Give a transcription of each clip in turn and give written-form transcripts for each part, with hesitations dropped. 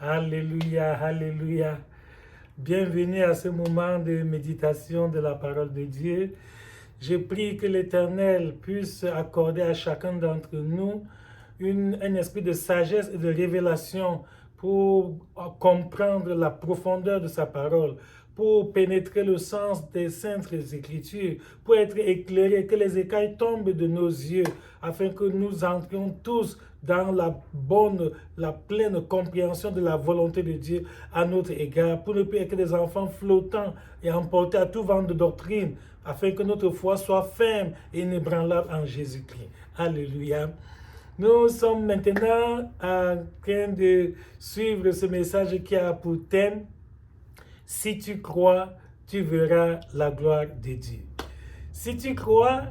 Alléluia, alléluia. Bienvenue à ce moment de méditation de la parole de Dieu. Je prie que l'Éternel puisse accorder à chacun d'entre nous un esprit de sagesse et de révélation pour comprendre la profondeur de sa parole, pour pénétrer le sens des saintes Écritures, pour être éclairés, que les écailles tombent de nos yeux, afin que nous entrions tous dans la pleine compréhension de la volonté de Dieu à notre égard, pour ne plus être des enfants flottants et emportés à tout vent de doctrine, afin que notre foi soit ferme et inébranlable en Jésus-Christ. Alléluia. Nous sommes maintenant en train de suivre ce message qui a pour thème « Si tu crois, tu verras la gloire de Dieu ». Si tu crois,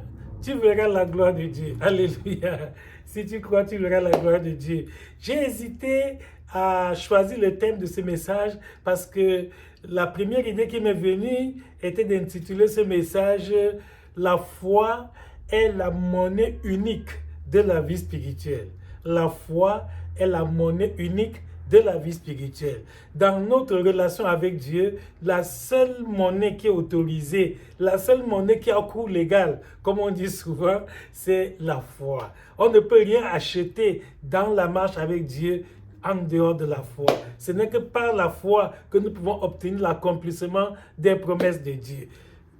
tu verras la gloire de Dieu. Alléluia. Si tu crois, tu verras la gloire de Dieu. J'ai hésité à choisir le thème de ce message parce que la première idée qui m'est venue était d'intituler ce message « La foi est la monnaie unique de la vie spirituelle ». La foi est la monnaie unique de la vie spirituelle. Dans notre relation avec Dieu, la seule monnaie qui est autorisée, la seule monnaie qui a cours légal, comme on dit souvent, c'est la foi. On ne peut rien acheter dans la marche avec Dieu en dehors de la foi. Ce n'est que par la foi que nous pouvons obtenir l'accomplissement des promesses de Dieu.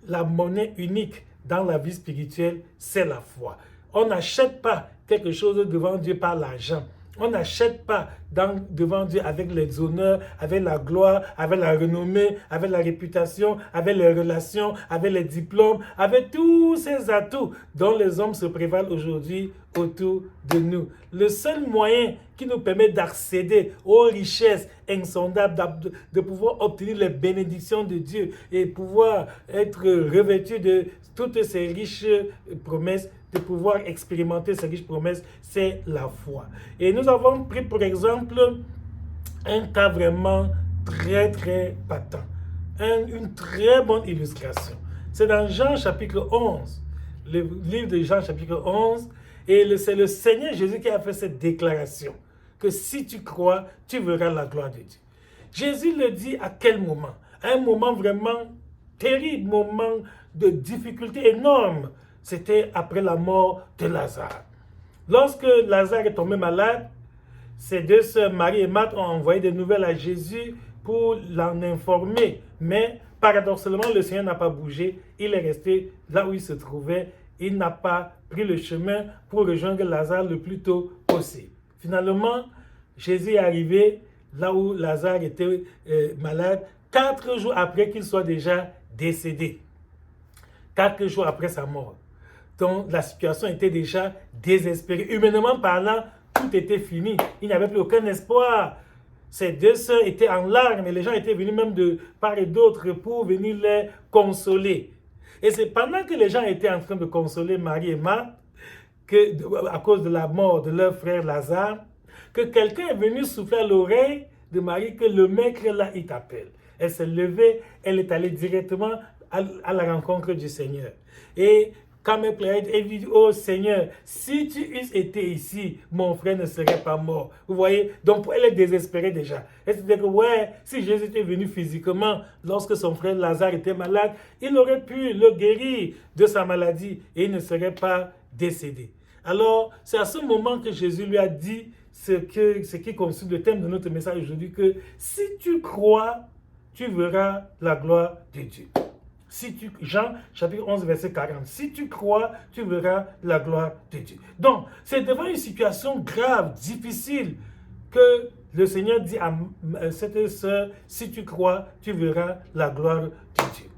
La monnaie unique dans la vie spirituelle, c'est la foi. On n'achète pas quelque chose devant Dieu par l'argent. On n'achète pas devant Dieu avec les honneurs, avec la gloire, avec la renommée, avec la réputation, avec les relations, avec les diplômes, avec tous ces atouts dont les hommes se prévalent aujourd'hui autour de nous. Le seul moyen qui nous permet d'accéder aux richesses insondables, de pouvoir obtenir les bénédictions de Dieu et pouvoir être revêtu de toutes ces riches promesses, de pouvoir expérimenter ces riches promesses, c'est la foi. Et nous avons pris pour exemple un cas vraiment très patent, une très bonne illustration. C'est dans Jean chapitre 11, le livre de Jean chapitre 11, et c'est le Seigneur Jésus qui a fait cette déclaration, que si tu crois, tu verras la gloire de Dieu. Jésus le dit à quel moment? À un moment vraiment terrible, moment de difficulté énorme. C'était après la mort de Lazare. Lorsque Lazare est tombé malade, ses deux sœurs, Marie et Marthe, ont envoyé des nouvelles à Jésus pour l'en informer. Mais paradoxalement, le Seigneur n'a pas bougé. Il est resté là où il se trouvait. Il n'a pas pris le chemin pour rejoindre Lazare le plus tôt possible. Finalement, Jésus est arrivé là où Lazare était malade, 4 jours après qu'il soit déjà décédé. 4 jours après sa mort. Donc la situation était déjà désespérée. Humainement parlant, tout était fini. Il n'y avait plus aucun espoir. Ces deux sœurs étaient en larmes et les gens étaient venus même de part et d'autre pour venir les consoler. Et c'est pendant que les gens étaient en train de consoler Marie et Marthe, à cause de la mort de leur frère Lazare, que quelqu'un est venu souffler à l'oreille de Marie que le maître là, il t'appelle. Elle s'est levée, elle est allée directement à la rencontre du Seigneur. Et quand elle plairait, elle dit, oh Seigneur, si tu eusses été ici, mon frère ne serait pas mort. Vous voyez, donc elle est désespérée déjà. Elle se dit que ouais, si Jésus était venu physiquement, lorsque son frère Lazare était malade, il aurait pu le guérir de sa maladie et il ne serait pas décédé. Alors, c'est à ce moment que Jésus lui a dit ce qui constitue le thème de notre message aujourd'hui, que si tu crois, tu verras la gloire de Dieu. Jean chapitre 11 verset 40. Si tu crois, tu verras la gloire de Dieu. Donc, c'est devant une situation grave, difficile, que le Seigneur dit à cette sœur, si tu crois, tu verras la gloire de Dieu.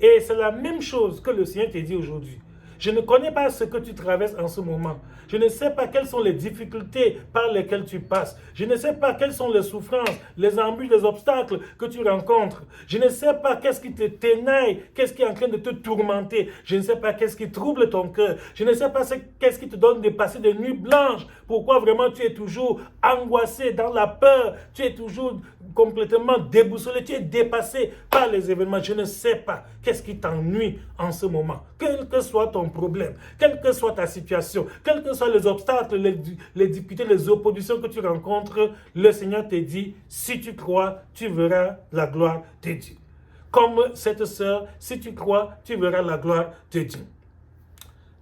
Et c'est la même chose que le Seigneur te dit aujourd'hui. Je ne connais pas ce que tu traverses en ce moment. Je ne sais pas quelles sont les difficultés par lesquelles tu passes. Je ne sais pas quelles sont les souffrances, les embûches, les obstacles que tu rencontres. Je ne sais pas qu'est-ce qui te ténaille, qu'est-ce qui est en train de te tourmenter. Je ne sais pas qu'est-ce qui trouble ton cœur. Je ne sais pas qu'est-ce qui te donne de passer des nuits blanches. Pourquoi vraiment tu es toujours angoissé, dans la peur. Tu es toujours complètement déboussolé, tu es dépassé par les événements. Je ne sais pas qu'est-ce qui t'ennuie en ce moment. Quel que soit ton problème, quelle que soit ta situation, quels que soient les obstacles, les difficultés, les oppositions que tu rencontres, le Seigneur te dit, si tu crois, tu verras la gloire de Dieu. Comme cette sœur, si tu crois, tu verras la gloire de Dieu.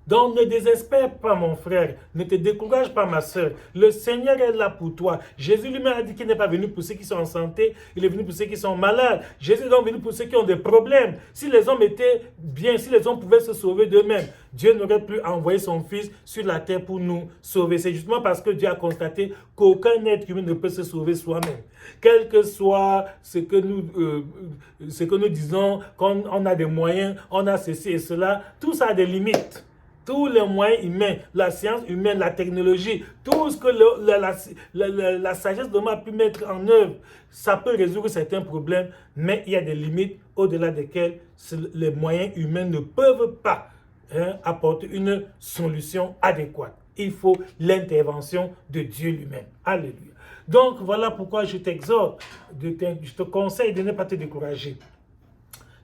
Donc ne désespère pas mon frère, ne te décourage pas ma soeur. Le Seigneur est là pour toi. Jésus lui-même a dit qu'il n'est pas venu pour ceux qui sont en santé, il est venu pour ceux qui sont malades. Jésus est donc venu pour ceux qui ont des problèmes. Si les hommes étaient bien, si les hommes pouvaient se sauver d'eux-mêmes, Dieu n'aurait plus envoyé son Fils sur la terre pour nous sauver. C'est justement parce que Dieu a constaté qu'aucun être humain ne peut se sauver soi-même. Quel que soit ce que nous disons, quand on a des moyens, on a ceci et cela, tout ça a des limites. Tous les moyens humains, la science humaine, la technologie, tout ce que la sagesse de l'homme a pu mettre en œuvre, ça peut résoudre certains problèmes, mais il y a des limites au-delà desquelles les moyens humains ne peuvent pas apporter une solution adéquate. Il faut l'intervention de Dieu lui-même. Alléluia. Donc voilà pourquoi je t'exhorte, je te conseille de ne pas te décourager.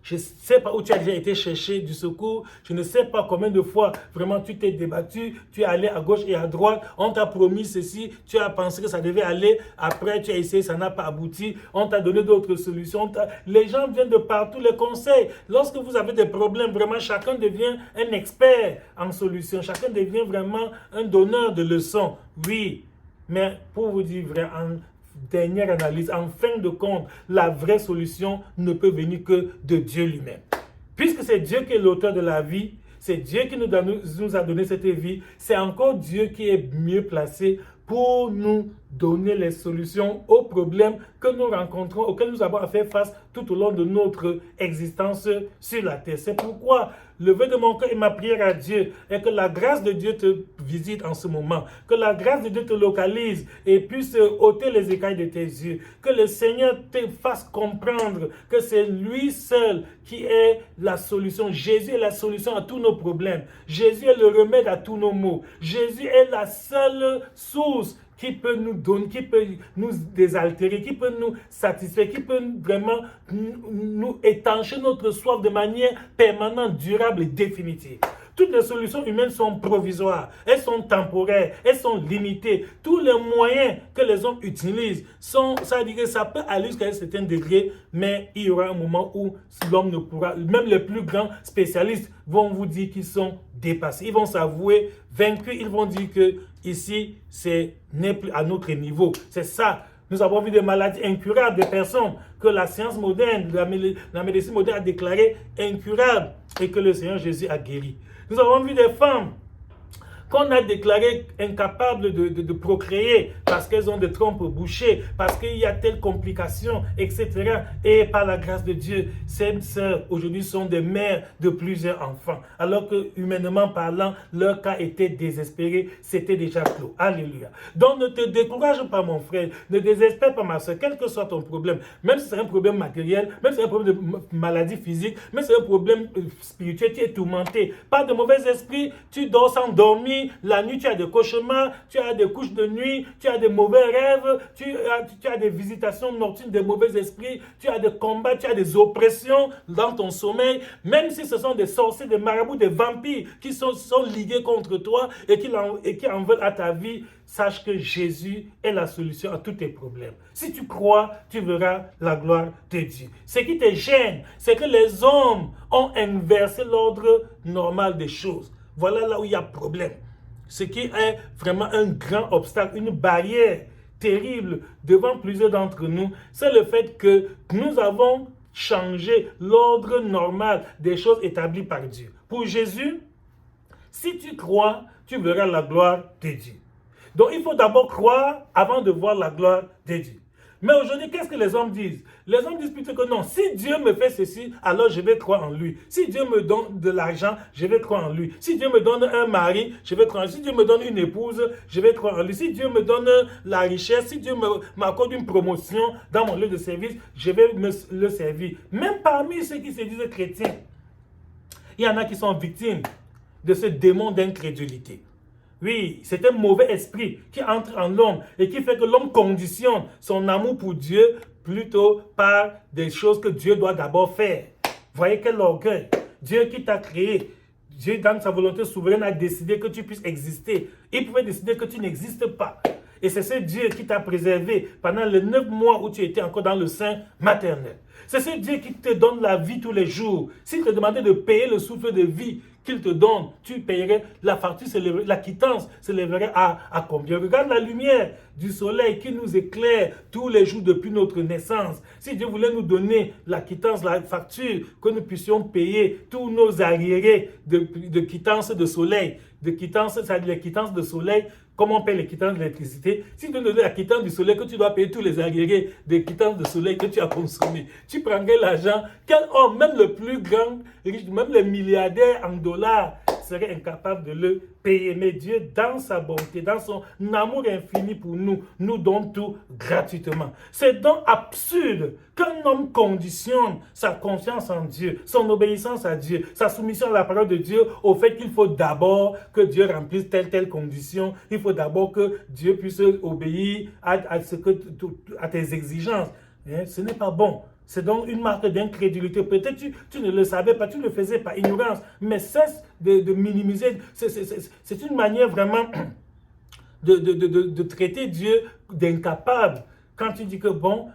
Je ne sais pas où tu as déjà été chercher du secours. Je ne sais pas combien de fois vraiment tu t'es débattu. Tu es allé à gauche et à droite. On t'a promis ceci. Tu as pensé que ça devait aller. Après, tu as essayé, ça n'a pas abouti. On t'a donné d'autres solutions. Les gens viennent de partout, les conseils. Lorsque vous avez des problèmes, vraiment, chacun devient un expert en solutions. Chacun devient vraiment un donneur de leçons. Oui, mais pour vous dire vrai, dernière analyse, en fin de compte, la vraie solution ne peut venir que de Dieu lui-même. Puisque c'est Dieu qui est l'auteur de la vie, c'est Dieu qui nous a donné cette vie, c'est encore Dieu qui est mieux placé pour nous donner les solutions aux problèmes que nous rencontrons, auxquels nous avons à faire face tout au long de notre existence sur la terre. C'est pourquoi le vœu de mon cœur et ma prière à Dieu est que la grâce de Dieu te visite en ce moment, que la grâce de Dieu te localise et puisse ôter les écailles de tes yeux, que le Seigneur te fasse comprendre que c'est lui seul qui est la solution. Jésus est la solution à tous nos problèmes. Jésus est le remède à tous nos maux. Jésus est la seule source qui peut nous donner, qui peut nous désaltérer, qui peut nous satisfaire, qui peut vraiment nous étancher notre soif de manière permanente, durable et définitive. Toutes les solutions humaines sont provisoires, elles sont temporaires, elles sont limitées. Tous les moyens que les hommes utilisent, ça veut dire que ça peut aller jusqu'à un certain degré, mais il y aura un moment où l'homme ne pourra, même les plus grands spécialistes vont vous dire qu'ils sont dépassés. Ils vont s'avouer vaincus, ils vont dire que ici, n'est plus à notre niveau. C'est ça. Nous avons vu des maladies incurables, des personnes que la science moderne, la médecine moderne a déclarées incurables et que le Seigneur Jésus a guéri. Nous avons vu des femmes qu'on a déclarées incapables de procréer parce qu'elles ont des trompes bouchées, parce qu'il y a telle complication, etc. Et par la grâce de Dieu, ces sœurs aujourd'hui sont des mères de plusieurs enfants. Alors que, humainement parlant, leur cas était désespéré, c'était déjà clos. Alléluia. Donc ne te décourage pas mon frère, ne désespère pas ma soeur, quel que soit ton problème, même si c'est un problème matériel, même si c'est un problème de maladie physique, même si c'est un problème spirituel, tu es tourmenté. Pas de mauvais esprit, tu dors sans dormir. La nuit, tu as des cauchemars, tu as des couches de nuit, tu as des mauvais rêves, tu as des visitations nocturnes des mauvais esprits, tu as des combats, tu as des oppressions dans ton sommeil, même si ce sont des sorciers, des marabouts, des vampires qui sont ligués contre toi et qui en veulent à ta vie, sache que Jésus est la solution à tous tes problèmes. Si tu crois, tu verras la gloire de Dieu. Ce qui te gêne, c'est que les hommes ont inversé l'ordre normal des choses. Voilà là où il y a problème. Ce qui est vraiment un grand obstacle, une barrière terrible devant plusieurs d'entre nous, c'est le fait que nous avons changé l'ordre normal des choses établies par Dieu. Pour Jésus, si tu crois, tu verras la gloire de Dieu. Donc il faut d'abord croire avant de voir la gloire de Dieu. Mais aujourd'hui, qu'est-ce que les hommes disent? Les hommes disent plutôt que non, si Dieu me fait ceci, alors je vais croire en lui. Si Dieu me donne de l'argent, je vais croire en lui. Si Dieu me donne un mari, je vais croire en lui. Si Dieu me donne une épouse, je vais croire en lui. Si Dieu me donne la richesse, si Dieu m'accorde une promotion dans mon lieu de service, je vais le servir. Même parmi ceux qui se disent chrétiens, il y en a qui sont victimes de ce démon d'incrédulité. Oui, c'est un mauvais esprit qui entre en l'homme et qui fait que l'homme conditionne son amour pour Dieu plutôt par des choses que Dieu doit d'abord faire. Voyez quel orgueil. Dieu qui t'a créé, Dieu, dans sa volonté souveraine, a décidé que tu puisses exister. Il pouvait décider que tu n'existes pas. Et c'est ce Dieu qui t'a préservé pendant les 9 mois où tu étais encore dans le sein maternel. C'est ce Dieu qui te donne la vie tous les jours. S'il te demandait de payer le souffle de vie qu'il te donne, tu payerais, la facture, la quittance s'élèverait à combien? Regarde la lumière du soleil qui nous éclaire tous les jours depuis notre naissance. Si Dieu voulait nous donner la quittance, la facture, que nous puissions payer tous nos arriérés de quittance de soleil, c'est-à-dire les quittances de soleil, comme on paye les quittances d'électricité, si tu donnes la quittance du soleil, que tu dois payer tous les arriérés des quittances de soleil que tu as consommés, tu prendrais l'argent. Quel homme, même le plus grand riche, même les milliardaires en dollars, serait incapable de le payer. Mais Dieu, dans sa bonté, dans son amour infini pour nous, nous donne tout gratuitement. C'est donc absurde qu'un homme conditionne sa confiance en Dieu, son obéissance à Dieu, sa soumission à la parole de Dieu au fait qu'il faut d'abord que Dieu remplisse telle condition. Il faut d'abord que Dieu puisse obéir à tes exigences. Ce n'est pas bon. C'est donc une marque d'incrédulité. Peut-être tu ne le savais pas, tu le faisais par ignorance, mais cesse de minimiser. C'est une manière vraiment de traiter Dieu d'incapable. Quand tu dis que bon,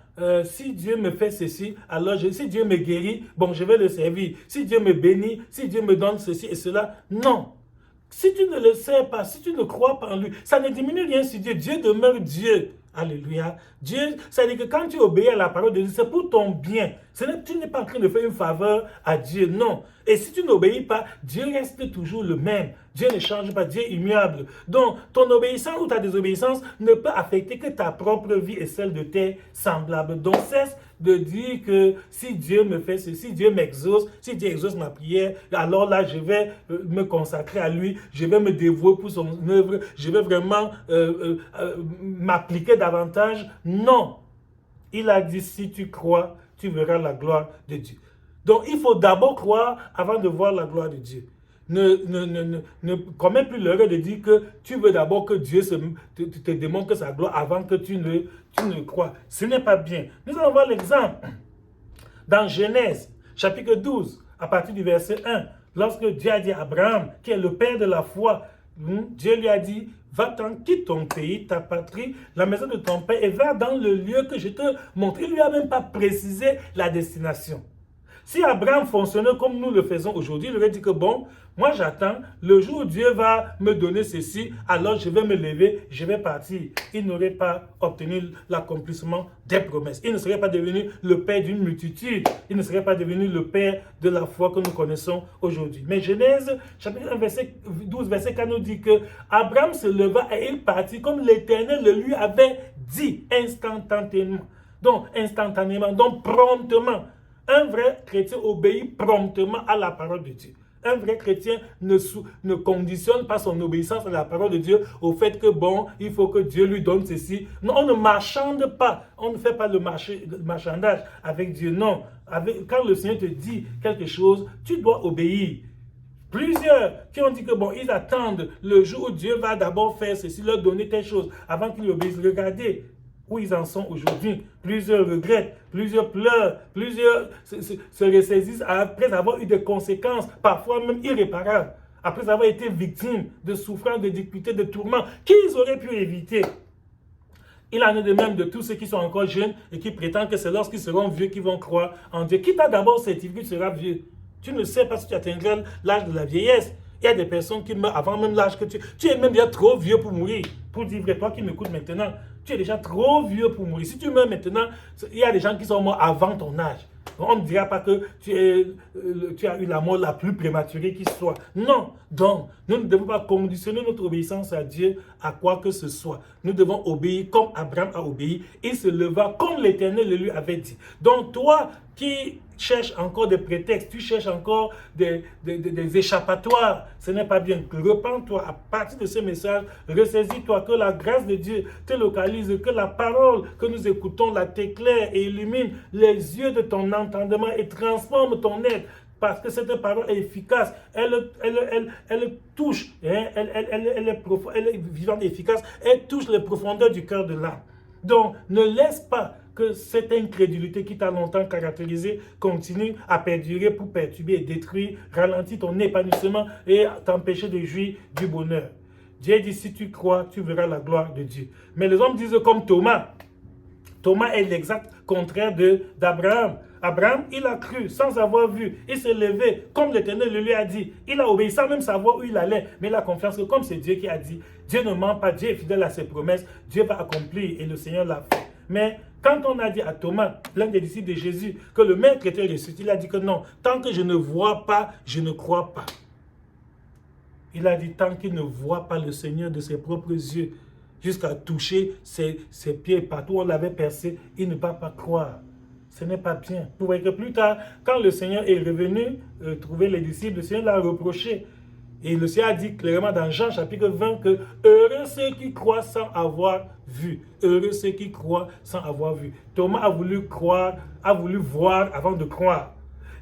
si Dieu me fait ceci, alors si Dieu me guérit, bon, je vais le servir. Si Dieu me bénit, si Dieu me donne ceci et cela, non. Si tu ne le sais pas, si tu ne crois pas en lui, ça ne diminue rien sur Dieu. Dieu demeure Dieu. Alléluia. Dieu, ça veut dire que quand tu obéis à la parole de Dieu, c'est pour ton bien. Tu n'es pas en train de faire une faveur à Dieu, non. Et si tu n'obéis pas, Dieu reste toujours le même. Dieu ne change pas, Dieu est immuable. Donc, ton obéissance ou ta désobéissance ne peut affecter que ta propre vie et celle de tes semblables. Donc, cesse de dire que si Dieu me fait ceci, si Dieu m'exauce, si Dieu exauce ma prière, alors là, je vais me consacrer à lui, je vais me dévouer pour son œuvre, je vais vraiment m'appliquer davantage. Non. Il a dit, si tu crois, tu verras la gloire de Dieu. Donc, il faut d'abord croire avant de voir la gloire de Dieu. Ne commets plus l'erreur de dire que tu veux d'abord que Dieu te démontre sa gloire avant que tu ne crois. Ce n'est pas bien. Nous allons voir l'exemple dans Genèse, chapitre 12, à partir du verset 1. Lorsque Dieu a dit à Abraham, qui est le père de la foi, Dieu lui a dit, va-t'en, quitte ton pays, ta patrie, la maison de ton père, et va dans le lieu que je te montre. Il ne lui a même pas précisé la destination. Si Abraham fonctionnait comme nous le faisons aujourd'hui, il aurait dit que bon, moi j'attends, le jour où Dieu va me donner ceci, alors je vais me lever, je vais partir. Il n'aurait pas obtenu l'accomplissement des promesses. Il ne serait pas devenu le père d'une multitude. Il ne serait pas devenu le père de la foi que nous connaissons aujourd'hui. Mais Genèse, chapitre 1, verset 12, verset 4 nous dit que Abraham se leva et il partit comme l'Éternel le lui avait dit instantanément. Donc promptement. Un vrai chrétien obéit promptement à la parole de Dieu. Un vrai chrétien ne conditionne pas son obéissance à la parole de Dieu au fait que bon, il faut que Dieu lui donne ceci. Non, on ne marchande pas. On ne fait pas le marchandage avec Dieu. Non. Quand le Seigneur te dit quelque chose, tu dois obéir. Plusieurs qui ont dit que bon, ils attendent le jour où Dieu va d'abord faire ceci, leur donner telle chose avant qu'ils obéissent. Regardez où ils en sont aujourd'hui. Plusieurs regrettent, plusieurs pleurent, plusieurs se ressaisissent après avoir eu des conséquences, parfois même irréparables, après avoir été victimes de souffrances, de difficultés, de tourments qu'ils auraient pu éviter. Il en est de même de tous ceux qui sont encore jeunes et qui prétendent que c'est lorsqu'ils seront vieux qu'ils vont croire en Dieu. Qui t'a d'abord certifié que tu seras vieux? Tu ne sais pas si tu atteindras l'âge de la vieillesse. Il y a des personnes qui meurent avant même l'âge que tu es même déjà trop vieux pour mourir. Pour dire vrai, toi qui m'écoutes maintenant, tu es déjà trop vieux pour mourir. Si tu meurs maintenant, il y a des gens qui sont morts avant ton âge. On ne dira pas que tu as eu la mort la plus prématurée qui soit. Non. Donc, nous ne devons pas conditionner notre obéissance à Dieu à quoi que ce soit. Nous devons obéir comme Abraham a obéi. Il se leva comme l'Éternel le lui avait dit. Donc, toi qui cherches encore des prétextes, tu cherches encore des échappatoires, ce n'est pas bien. Repends-toi à partir de ce message, ressaisis-toi, que la grâce de Dieu te localise, que la parole que nous écoutons la t'éclaire et illumine les yeux de ton entendement et transforme ton être. Parce que cette parole est efficace, elle touche, hein, elle est vivante et efficace, elle touche les profondeurs du cœur de l'âme. Donc, ne laisse pas que cette incrédulité qui t'a longtemps caractérisé continue à perdurer pour perturber et détruire, ralentir ton épanouissement et t'empêcher de jouir du bonheur. Dieu dit, si tu crois, tu verras la gloire de Dieu. Mais les hommes disent comme Thomas. Thomas est l'exact contraire d'Abraham. Abraham, il a cru sans avoir vu. Il s'est levé comme l'Éternel le lui a dit. Il a obéi sans même savoir où il allait. Mais il a confiance que comme c'est Dieu qui a dit, Dieu ne ment pas, Dieu est fidèle à ses promesses, Dieu va accomplir et le Seigneur l'a fait. Mais quand on a dit à Thomas, l'un des disciples de Jésus, que le maître était ressuscité, il a dit que non, tant que je ne vois pas, je ne crois pas. Il a dit tant qu'il ne voit pas le Seigneur de ses propres yeux, jusqu'à toucher ses pieds partout où on l'avait percé, il ne va pas croire. Ce n'est pas bien. Vous voyez que plus tard, quand le Seigneur est revenu trouver les disciples, le Seigneur l'a reproché. Et le Seigneur a dit clairement dans Jean chapitre 20 que heureux ceux qui croient sans avoir vu. Heureux ceux qui croient sans avoir vu. Thomas a voulu croire, a voulu voir avant de croire.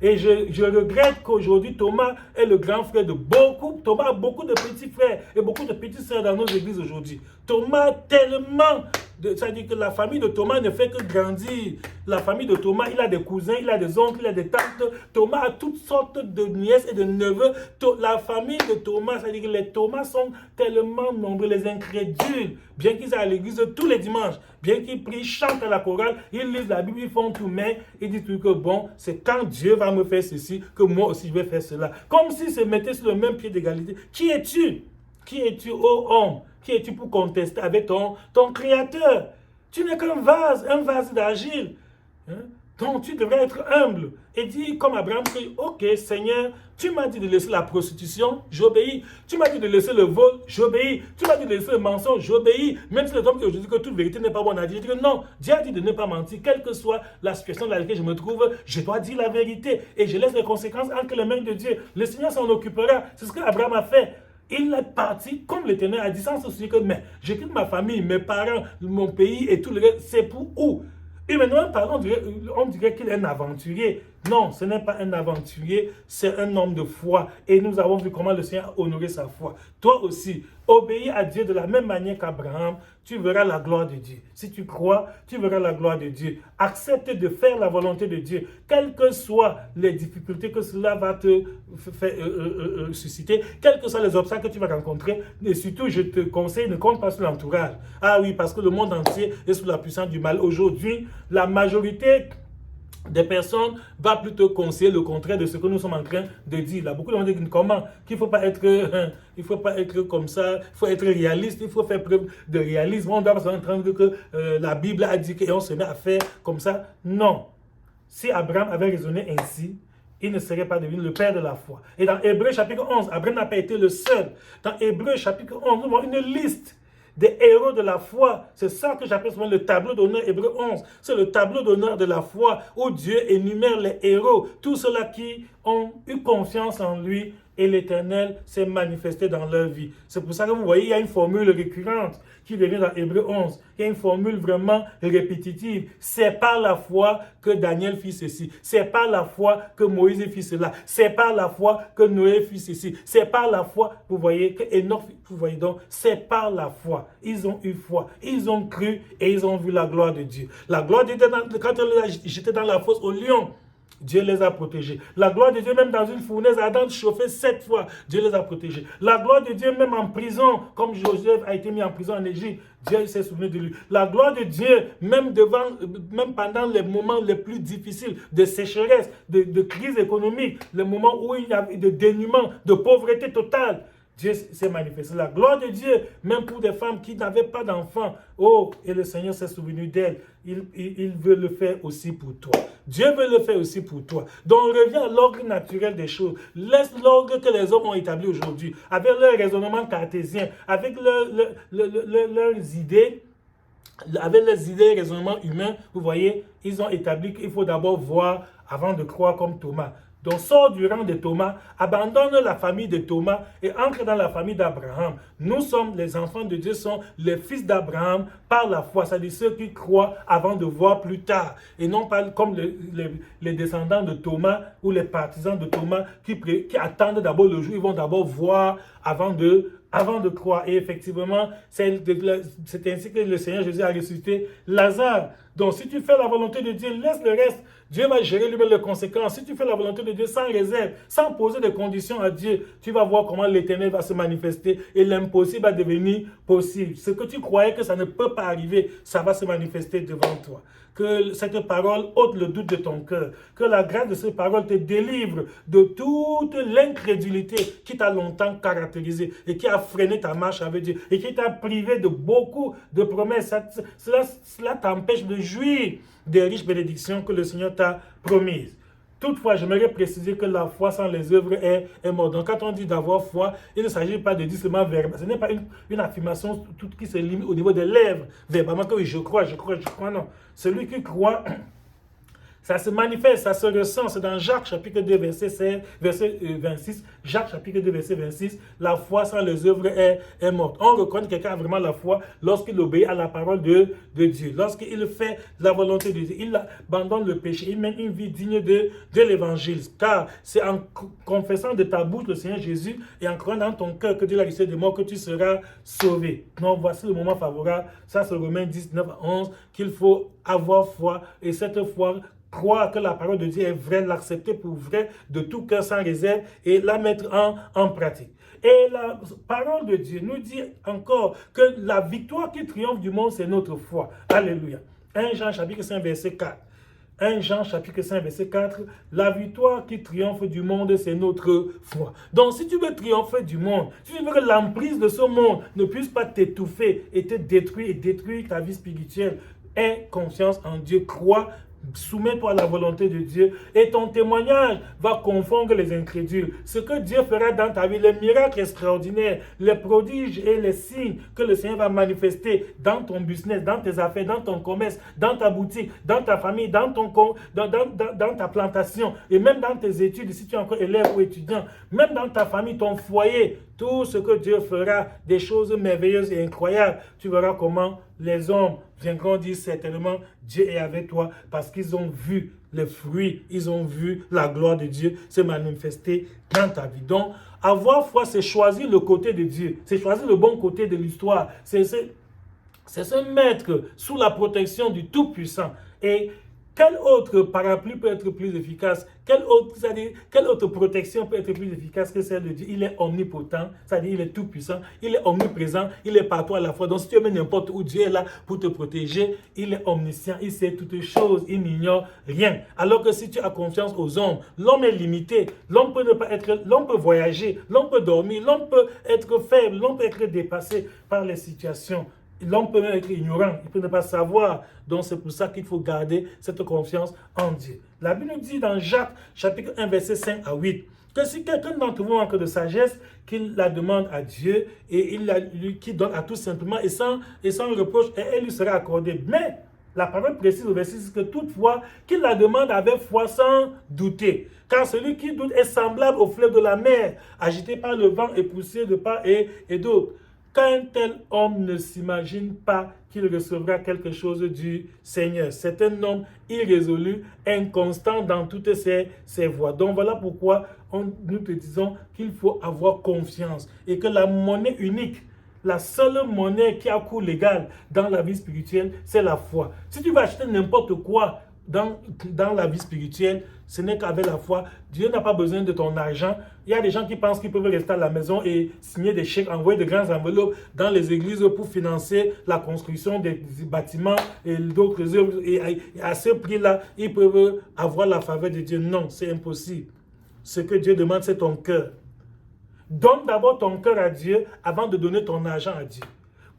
Et je regrette qu'aujourd'hui, Thomas est le grand frère de beaucoup. Thomas a beaucoup de petits frères et beaucoup de petites sœurs dans nos églises aujourd'hui. Thomas tellement... C'est-à-dire que la famille de Thomas ne fait que grandir. La famille de Thomas, il a des cousins, il a des oncles, il a des tantes. Thomas a toutes sortes de nièces et de neveux. La famille de Thomas, c'est-à-dire que les Thomas sont tellement nombreux, les incrédules. Bien qu'ils aient à l'église tous les dimanches, bien qu'ils prient, chantent à la chorale, ils lisent la Bible, ils font tout, mais ils disent tout que bon, c'est quand Dieu va me faire ceci que moi aussi je vais faire cela. Comme s'ils se mettaient sur le même pied d'égalité. Qui es-tu? Qui es-tu, ô homme? Qui es-tu pour contester avec ton Créateur? Tu n'es qu'un vase d'argile. Hein? Donc tu devrais être humble et dire comme Abraham, ok Seigneur, tu m'as dit de laisser la prostitution, j'obéis. Tu m'as dit de laisser le vol, j'obéis. Tu m'as dit de laisser le mensonge, j'obéis. Même si les hommes disent que toute vérité n'est pas bonne à dire, je dis que non, Dieu a dit de ne pas mentir. Quelle que soit la situation dans laquelle je me trouve, je dois dire la vérité et je laisse les conséquences entre les mains de Dieu. Le Seigneur s'en occupera. C'est ce que Abraham a fait. Il est parti, comme l'Éternel a dit, sans se soucier que mais je quitte ma famille, mes parents, mon pays et tout le reste, c'est pour où? Et maintenant, on dirait qu'il est un aventurier. Non, ce n'est pas un aventurier, c'est un homme de foi. Et nous avons vu comment le Seigneur a honoré sa foi. Toi aussi, obéis à Dieu de la même manière qu'Abraham, tu verras la gloire de Dieu. Si tu crois, tu verras la gloire de Dieu. Accepte de faire la volonté de Dieu, quelles que soient les difficultés que cela va te faire susciter, quels que soient les obstacles que tu vas rencontrer. Et surtout, je te conseille, ne compte pas sur l'entourage. Ah oui, parce que le monde entier est sous la puissance du mal. Aujourd'hui, la majorité des personnes va plutôt conseiller le contraire de ce que nous sommes en train de dire. Là, beaucoup de gens disent comment qu'il faut pas être comme ça, il faut être réaliste, il faut faire preuve de réalisme. On doit pas entendre que la Bible a dit qu'on se met à faire comme ça. Non. Si Abraham avait raisonné ainsi, il ne serait pas devenu le père de la foi. Et dans Hébreux chapitre 11, Abraham n'a pas été le seul. Dans Hébreux chapitre 11, nous voyons une liste des héros de la foi. C'est ça que j'appelle souvent le tableau d'honneur Hébreux 11. C'est le tableau d'honneur de la foi où Dieu énumère les héros, tous ceux-là qui ont eu confiance en lui et l'Éternel s'est manifesté dans leur vie. C'est pour ça que vous voyez, il y a une formule récurrente qui revient dans Hébreux 11. Il y a une formule vraiment répétitive. C'est par la foi que Daniel fit ceci. C'est par la foi que Moïse fit cela. C'est par la foi que Noé fit ceci. C'est par la foi, vous voyez, que Enoch, vous voyez donc, c'est par la foi. Ils ont eu foi. Ils ont cru et ils ont vu la gloire de Dieu. La gloire de Dieu, quand on les a jetés dans la fosse au lion, Dieu les a protégés. La gloire de Dieu, même dans une fournaise ardente chauffée 7 fois, Dieu les a protégés. La gloire de Dieu, même en prison, comme Joseph a été mis en prison en Égypte, Dieu s'est souvenu de lui. La gloire de Dieu, même pendant les moments les plus difficiles de sécheresse, de crise économique, les moments où il y a eu de dénuement, de pauvreté totale, Dieu s'est manifesté. La gloire de Dieu, même pour des femmes qui n'avaient pas d'enfants. Oh, et le Seigneur s'est souvenu d'elles. Il veut le faire aussi pour toi. Dieu veut le faire aussi pour toi. Donc, on revient à l'ordre naturel des choses. Laisse l'ordre que les hommes ont établi aujourd'hui, avec leur raisonnement cartésien, avec leurs idées, avec les idées et raisonnements humains. Vous voyez, ils ont établi qu'il faut d'abord voir avant de croire comme Thomas. Donc, sors du rang de Thomas, abandonne la famille de Thomas et entre dans la famille d'Abraham. Nous sommes, les enfants de Dieu, sont les fils d'Abraham par la foi, c'est-à-dire ceux qui croient avant de voir plus tard. Et non pas comme les descendants de Thomas ou les partisans de Thomas qui attendent d'abord le jour, ils vont d'abord voir avant de croire. Et effectivement, c'est ainsi que le Seigneur Jésus a ressuscité Lazare. Donc, si tu fais la volonté de Dieu, laisse le reste. Dieu va gérer lui-même les conséquences. Si tu fais la volonté de Dieu sans réserve, sans poser de conditions à Dieu, tu vas voir comment l'Éternel va se manifester et l'impossible va devenir possible. Ce que tu croyais que ça ne peut pas arriver, ça va se manifester devant toi. Que cette parole ôte le doute de ton cœur. Que la grâce de cette parole te délivre de toute l'incrédulité qui t'a longtemps caractérisé et qui a freiné ta marche avec Dieu et qui t'a privé de beaucoup de promesses. Cela t'empêche de jouir des riches bénédictions que le Seigneur t'a promises. Toutefois, j'aimerais préciser que la foi sans les œuvres est morte. Donc, quand on dit d'avoir foi, il ne s'agit pas de dire seulement verbal. Ce n'est pas une affirmation toute qui se limite au niveau des lèvres, verbalement, que oui, je crois, non. Celui qui croit, ça se manifeste, ça se ressent. C'est dans Jacques chapitre 2, verset 26. Jacques chapitre 2, verset 26. La foi sans les œuvres est morte. On reconnaît que quelqu'un a vraiment la foi lorsqu'il obéit à la parole de Dieu. Lorsqu'il fait la volonté de Dieu. Il abandonne le péché. Il mène une vie digne de l'évangile. Car c'est en confessant de ta bouche le Seigneur Jésus et en croyant dans ton cœur que Dieu l'a ressuscité des morts que tu seras sauvé. Donc voici le moment favorable. Ça c'est Romains 19 à 11 qu'il faut avoir foi. Et cette foi, croire que la parole de Dieu est vraie, l'accepter pour vrai de tout cœur sans réserve et la mettre en pratique. Et la parole de Dieu nous dit encore que la victoire qui triomphe du monde, c'est notre foi. Alléluia. 1 Jean chapitre 5 verset 4. 1 Jean chapitre 5 verset 4, la victoire qui triomphe du monde, c'est notre foi. Donc si tu veux triompher du monde, si tu veux que l'emprise de ce monde ne puisse pas t'étouffer et te détruire et détruire ta vie spirituelle, aie confiance en Dieu, crois, soumets-toi à la volonté de Dieu et ton témoignage va confondre les incrédules. Ce que Dieu fera dans ta vie, les miracles extraordinaires, les prodiges et les signes que le Seigneur va manifester dans ton business, dans tes affaires, dans ton commerce, dans ta boutique, dans ta famille, dans ta plantation et même dans tes études, si tu es encore élève ou étudiant, même dans ta famille, ton foyer, tout ce que Dieu fera, des choses merveilleuses et incroyables, tu verras comment les hommes viendront dire certainement Dieu est avec toi parce qu'ils ont vu les fruits, ils ont vu la gloire de Dieu se manifester dans ta vie. Donc, avoir foi, c'est choisir le côté de Dieu, c'est choisir le bon côté de l'histoire, c'est se mettre sous la protection du Tout-Puissant. Et quel autre parapluie peut être plus efficace? Quelle autre protection peut être plus efficace que celle de Dieu? Il est omnipotent, c'est-à-dire il est tout puissant, il est omniprésent, il est partout à la fois. Donc si tu es n'importe où, Dieu est là pour te protéger. Il est omniscient, il sait toutes choses, il n'ignore rien. Alors que si tu as confiance aux hommes, l'homme est limité, l'homme peut voyager, l'homme peut dormir, l'homme peut être faible, l'homme peut être dépassé par les situations. L'homme peut même être ignorant, il peut ne pas savoir. Donc c'est pour ça qu'il faut garder cette confiance en Dieu. La Bible nous dit dans Jacques, chapitre 1, verset 5 à 8, que si quelqu'un d'entre vous manque de sagesse, qu'il la demande à Dieu et qu'il donne à tout simplement et sans reproche, et elle lui sera accordée. Mais la parole précise au verset 6 que toutefois, qu'il la demande avec foi sans douter. Car celui qui doute est semblable au fleuve de la mer, agité par le vent et poussé de part et d'autre. Qu'un tel homme ne s'imagine pas qu'il recevra quelque chose du Seigneur. C'est un homme irrésolu, inconstant dans toutes ses voies. Donc voilà pourquoi nous te disons qu'il faut avoir confiance et que la monnaie unique, la seule monnaie qui a cours légal dans la vie spirituelle, c'est la foi. Si tu vas acheter n'importe quoi dans la vie spirituelle, ce n'est qu'avec la foi. Dieu n'a pas besoin de ton argent. Il y a des gens qui pensent qu'ils peuvent rester à la maison et signer des chèques, envoyer de grandes enveloppes dans les églises pour financer la construction des bâtiments et d'autres œuvres. Et à ce prix-là, ils peuvent avoir la faveur de Dieu. Non, c'est impossible. Ce que Dieu demande, c'est ton cœur. Donne d'abord ton cœur à Dieu avant de donner ton argent à Dieu.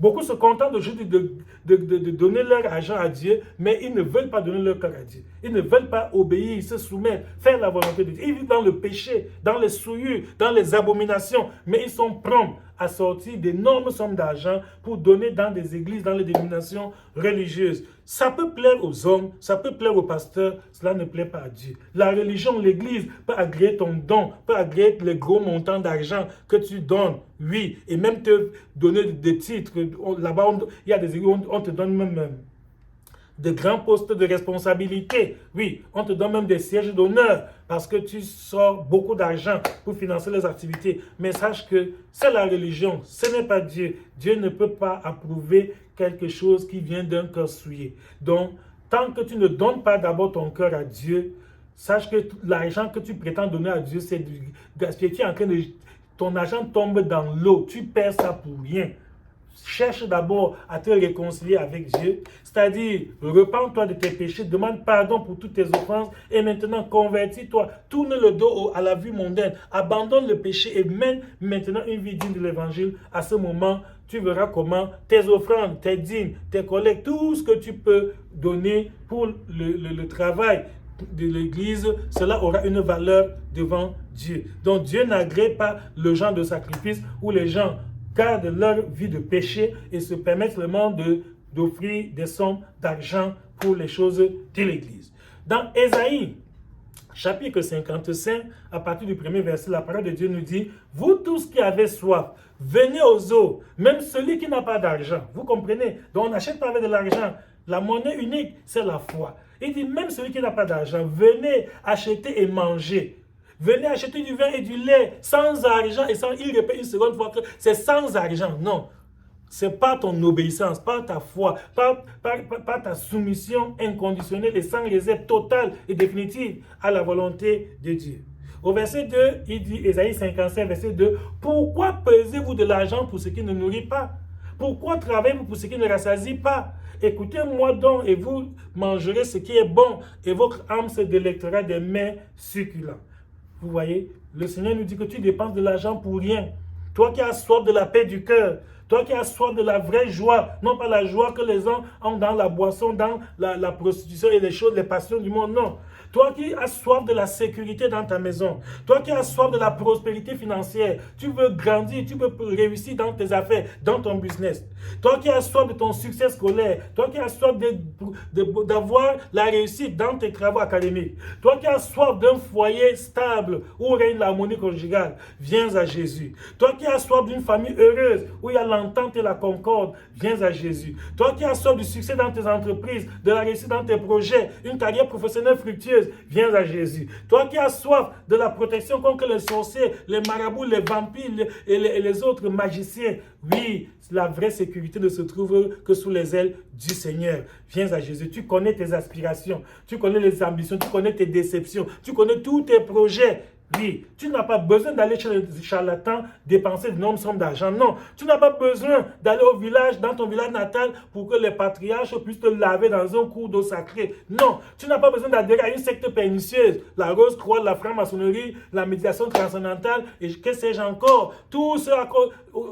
Beaucoup se contentent aujourd'hui de donner leur argent à Dieu, mais ils ne veulent pas donner leur cœur à Dieu. Ils ne veulent pas obéir, se soumettre, faire la volonté de Dieu. Ils vivent dans le péché, dans les souillures, dans les abominations, mais ils sont prompts à sortir d'énormes sommes d'argent pour donner dans des églises, dans les dénominations religieuses. Ça peut plaire aux hommes, ça peut plaire aux pasteurs, cela ne plaît pas à Dieu. La religion, l'église peut agréer ton don, peut agréer les gros montants d'argent que tu donnes, oui, et même te donner des titres. Là-bas, il y a des églises où on te donne même de grands postes de responsabilité. Oui, on te donne même des sièges d'honneur parce que tu sors beaucoup d'argent pour financer les activités. Mais sache que c'est la religion, ce n'est pas Dieu. Dieu ne peut pas approuver quelque chose qui vient d'un cœur souillé. Donc, tant que tu ne donnes pas d'abord ton cœur à Dieu, sache que l'argent que tu prétends donner à Dieu, c'est du gaspillage. Tu es en train de... Ton argent tombe dans l'eau, tu perds ça pour rien. Cherche d'abord à te réconcilier avec Dieu, c'est-à-dire repens-toi de tes péchés, demande pardon pour toutes tes offenses et maintenant convertis-toi, tourne le dos à la vie mondaine, abandonne le péché et mène maintenant une vie digne de l'évangile. À ce moment, tu verras comment tes offrandes, tes dîmes, tes collectes, tout ce que tu peux donner pour le travail de l'Église, cela aura une valeur devant Dieu. Donc Dieu n'agrée pas le genre de sacrifice où les gens gardent leur vie de péché et se permettent seulement d'offrir des sommes d'argent pour les choses de l'Église. Dans Ésaïe, chapitre 55, à partir du premier verset, la parole de Dieu nous dit, « Vous tous qui avez soif, venez aux eaux, même celui qui n'a pas d'argent. » Vous comprenez? Donc on n'achète pas avec de l'argent. La monnaie unique, c'est la foi. Il dit, même celui qui n'a pas d'argent, venez acheter et manger. Venez acheter du vin et du lait sans argent et sans... Il répète une seconde fois que c'est sans argent. Non, c'est pas ton obéissance, pas ta foi, pas ta soumission inconditionnelle et sans réserve totale et définitive à la volonté de Dieu. Au verset 2, il dit, Ésaïe 55, verset 2, « Pourquoi pesez-vous de l'argent pour ce qui ne nourrit pas? Pourquoi travaillez-vous pour ce qui ne rassasie pas? Écoutez-moi donc et vous mangerez ce qui est bon et votre âme se délectera des mets succulents. » Vous voyez, le Seigneur nous dit que tu dépenses de l'argent pour rien. Toi qui as soif de la paix du cœur, toi qui as soif de la vraie joie, non pas la joie que les gens ont dans la boisson, dans la prostitution et les choses, les passions du monde, non. Toi qui as soif de la sécurité dans ta maison, toi qui as soif de la prospérité financière, tu veux grandir, tu veux réussir dans tes affaires, dans ton business. Toi qui as soif de ton succès scolaire, toi qui as soif d'avoir la réussite dans tes travaux académiques, toi qui as soif d'un foyer stable où règne l'harmonie conjugale, viens à Jésus. Toi qui as soif d'une famille heureuse où il y a l'entente et la concorde, viens à Jésus. Toi qui as soif du succès dans tes entreprises, de la réussite dans tes projets, une carrière professionnelle fructueuse, viens à Jésus. Toi qui as soif de la protection contre les sorciers, les marabouts, les vampires et les autres magiciens, oui, la vraie sécurité ne se trouve que sous les ailes du Seigneur. Viens à Jésus. Tu connais tes aspirations, tu connais les ambitions, tu connais tes déceptions, tu connais tous tes projets. Oui, tu n'as pas besoin d'aller chez les charlatans dépenser d'énormes sommes d'argent. Non, tu n'as pas besoin d'aller au village, dans ton village natal, pour que les patriarches puissent te laver dans un cours d'eau sacrée. Non, tu n'as pas besoin d'adhérer à une secte pernicieuse, la Rose-Croix, la franc-maçonnerie, la méditation transcendantale, et que sais-je encore. Tout ce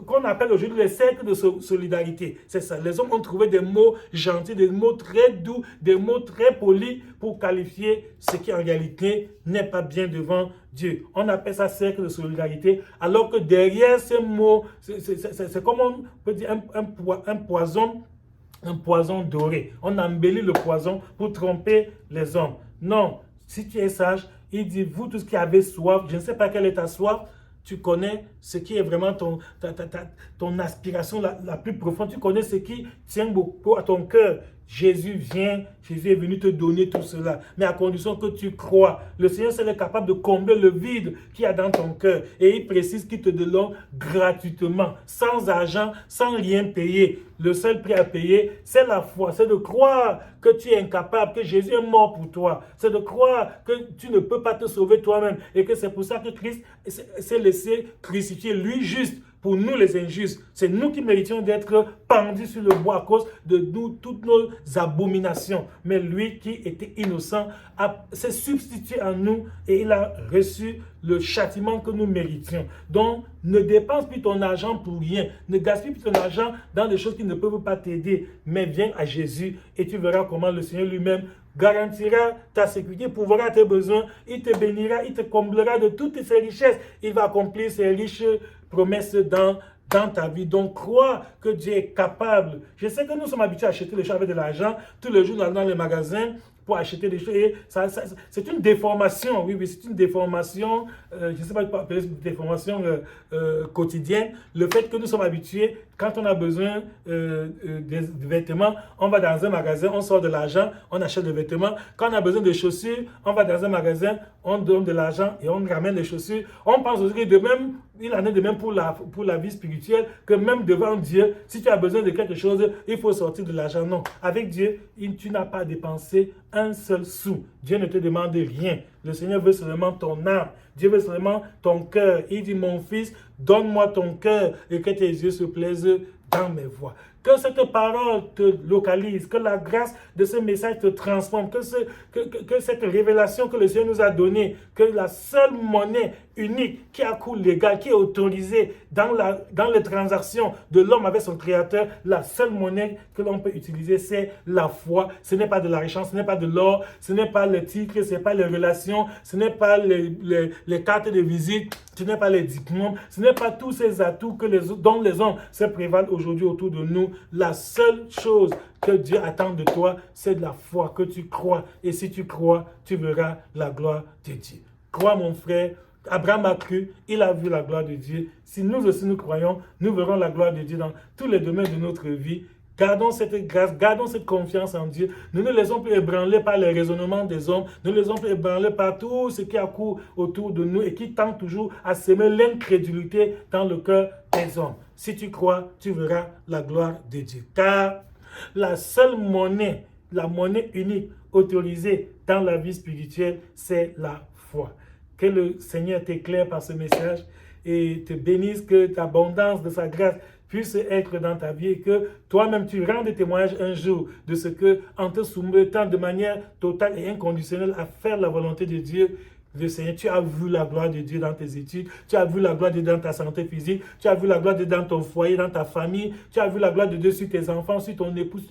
qu'on appelle aujourd'hui les cercles de solidarité. C'est ça. Les hommes ont trouvé des mots gentils, des mots très doux, des mots très polis pour qualifier ce qui en réalité n'est pas bien devant Dieu. On appelle ça cercle de solidarité, alors que derrière ces mots, c'est comme on peut dire un poison doré. On embellit le poison pour tromper les hommes. Non, si tu es sage, il dit, vous tous qui avez soif, je ne sais pas quelle est ta soif, tu connais ce qui est vraiment ton aspiration la plus profonde, tu connais ce qui tient beaucoup à ton cœur. Jésus vient, Jésus est venu te donner tout cela, mais à condition que tu crois. Le Seigneur seul est capable de combler le vide qu'il y a dans ton cœur. Et il précise qu'il te donne gratuitement, sans argent, sans rien payer. Le seul prix à payer, c'est la foi, c'est de croire que tu es incapable, que Jésus est mort pour toi. C'est de croire que tu ne peux pas te sauver toi-même et que c'est pour ça que Christ s'est laissé crucifier, lui juste, pour nous les injustes. C'est nous qui méritions d'être pendus sur le bois à cause de nous, toutes nos abominations. Mais lui qui était innocent s'est substitué à nous et il a reçu le châtiment que nous méritions. Donc, ne dépense plus ton argent pour rien. Ne gaspille plus ton argent dans des choses qui ne peuvent pas t'aider. Mais viens à Jésus et tu verras comment le Seigneur lui-même garantira ta sécurité, pourvoira tes besoins, il te bénira, il te comblera de toutes ses richesses. Il va accomplir ses riches promesses dans ta vie. Donc, crois que Dieu est capable. Je sais que nous sommes habitués à acheter les choses avec de l'argent tous les jours dans les magasins pour acheter des choses. Et c'est une déformation, oui, c'est une déformation, je ne sais pas comment appeler une déformation quotidienne. Le fait que nous sommes habitués, quand on a besoin de vêtements, on va dans un magasin, on sort de l'argent, on achète des vêtements. Quand on a besoin de chaussures, on va dans un magasin, on donne de l'argent et on ramène les chaussures. On pense aussi que de même, il en est de même pour la vie spirituelle, que même devant Dieu, si tu as besoin de quelque chose, il faut sortir de l'argent. Non, avec Dieu, tu n'as pas dépensé un seul sou. Dieu ne te demande rien. Le Seigneur veut seulement ton âme. Dieu veut seulement ton cœur. Il dit, mon fils, donne-moi ton cœur et que tes yeux se plaisent dans mes voies. Que cette parole te localise, que la grâce de ce message te transforme, que cette révélation que le Seigneur nous a donnée, que la seule monnaie unique qui a cours légal, qui est autorisée dans les transactions de l'homme avec son Créateur, la seule monnaie que l'on peut utiliser, c'est la foi. Ce n'est pas de la richesse, ce n'est pas de l'or, ce n'est pas les titres, ce n'est pas les relations, ce n'est pas les cartes de visite, ce n'est pas les diplômes, ce n'est pas tous ces atouts dont les hommes se prévalent aujourd'hui autour de nous. La seule chose que Dieu attend de toi, c'est de la foi, que tu crois. Et si tu crois, tu verras la gloire de Dieu. Crois, mon frère. Abraham a cru, il a vu la gloire de Dieu. Si nous aussi nous croyons, nous verrons la gloire de Dieu dans tous les domaines de notre vie. Gardons cette grâce, gardons cette confiance en Dieu. Ne nous laissons plus ébranler par les raisonnements des hommes. Ne nous laissons plus ébranler par tout ce qui accourt autour de nous et qui tend toujours à semer l'incrédulité dans le cœur des hommes. Si tu crois, tu verras la gloire de Dieu. Car la seule monnaie, la monnaie unique autorisée dans la vie spirituelle, c'est la foi. Que le Seigneur t'éclaire par ce message et te bénisse, que l'abondance de sa grâce puisse être dans ta vie et que toi-même tu rendes témoignage un jour de ce que, en te soumettant de manière totale et inconditionnelle à faire la volonté de Dieu, le Seigneur, tu as vu la gloire de Dieu dans tes études, tu as vu la gloire de Dieu dans ta santé physique, tu as vu la gloire de Dieu dans ton foyer, dans ta famille, tu as vu la gloire de Dieu sur tes enfants, sur ton épouse,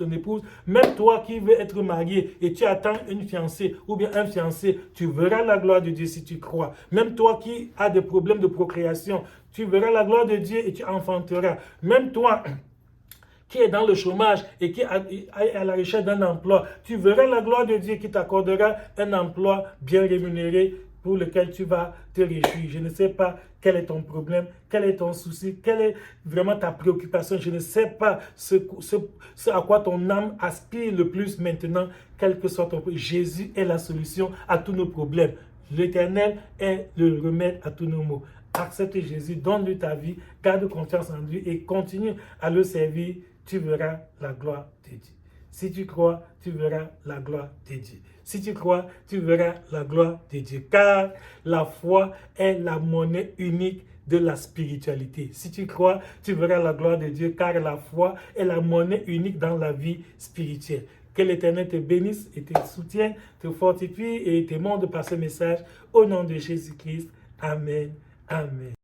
même toi qui veux être marié et tu attends une fiancée ou bien un fiancé, tu verras la gloire de Dieu si tu crois. Même toi qui as des problèmes de procréation, tu verras la gloire de Dieu et tu enfanteras. Même toi qui est dans le chômage et qui est à la recherche d'un emploi, tu verras la gloire de Dieu qui t'accordera un emploi bien rémunéré pour lequel tu vas te réjouir. Je ne sais pas quel est ton problème, quel est ton souci, quelle est vraiment ta préoccupation. Je ne sais pas ce à quoi ton âme aspire le plus maintenant, quel que soit ton problème. Jésus est la solution à tous nos problèmes. L'Éternel est le remède à tous nos maux. Accepte Jésus, donne-lui ta vie, garde confiance en lui et continue à le servir. Tu verras la gloire de Dieu. Si tu crois, tu verras la gloire de Dieu. Si tu crois, tu verras la gloire de Dieu. Car la foi est la monnaie unique de la spiritualité. Si tu crois, tu verras la gloire de Dieu, car la foi est la monnaie unique dans la vie spirituelle. Que l'Éternel te bénisse et te soutienne, te fortifie et te montre par ce message. Au nom de Jésus-Christ. Amen. Amen.